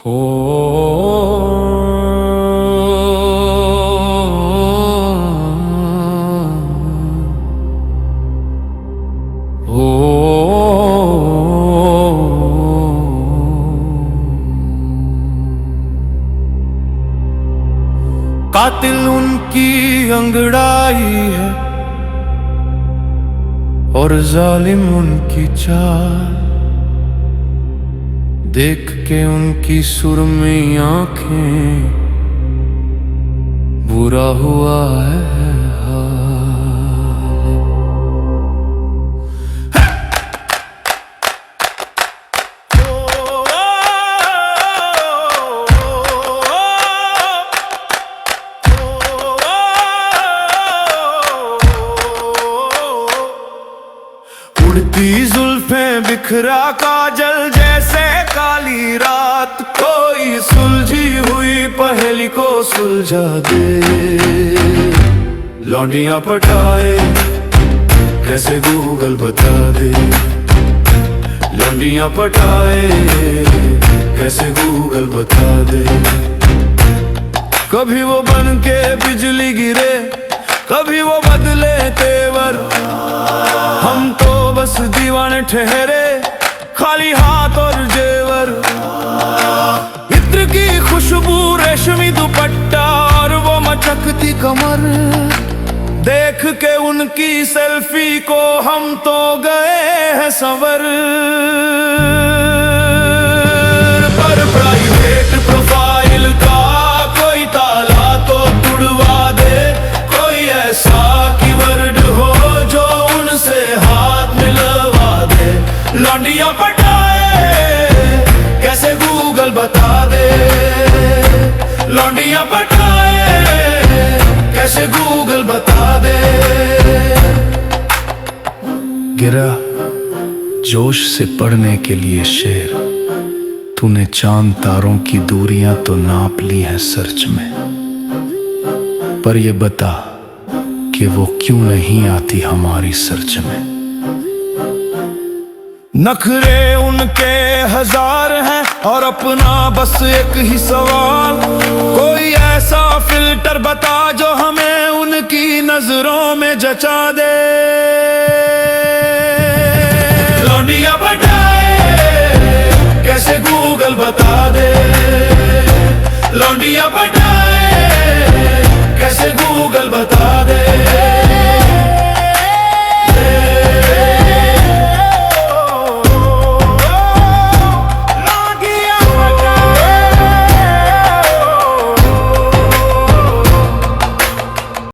हो कातिल उनकी अंगड़ाई है और जालिम उनकी चाल, देख के उनकी सुरमई आंखें बुरा हुआ है उड़ती जुल्फें बिखरा काजल जैसे काली रात, कोई सुलझी हुई पहेली को सुलझा दे। लौंडियां पटाए कैसे गूगल बता दे, लौंडियां पटाए कैसे गूगल बता दे। कभी वो बन के बिजली गिरे, कभी वो बदले तेवर, हम तो बस दीवाने ठहरे खाली हाथ और जेवर। इत्र की खुशबू, रेशमी दुपट्टा और वो मचकती कमर, देख के उनकी सेल्फी को हम तो गए हैं संवर। पर प्राइवेट प्रोफाइल का कोई ताला तो तुड़वा दे, कोई ऐसा कीवर्ड हो जो उनसे हाथ मिलवा दे। लौंडियां पटाए कैसे गूगल बता दे, लौंडियां पटाए कैसे गूगल बता दे। गिरा जोश से पढ़ने के लिए शेर, तूने चांद तारों की दूरियां तो नाप ली हैं सर्च में, पर ये बता कि वो क्यों नहीं आती हमारी सर्च में। नखरे उनके हजार हैं और अपना बस एक ही सवाल, कोई ऐसा फिल्टर बता जो हमें उनकी नजरों में जचा दे। लौंडियां पटाए कैसे गूगल बता दे, लौंडियां पटाए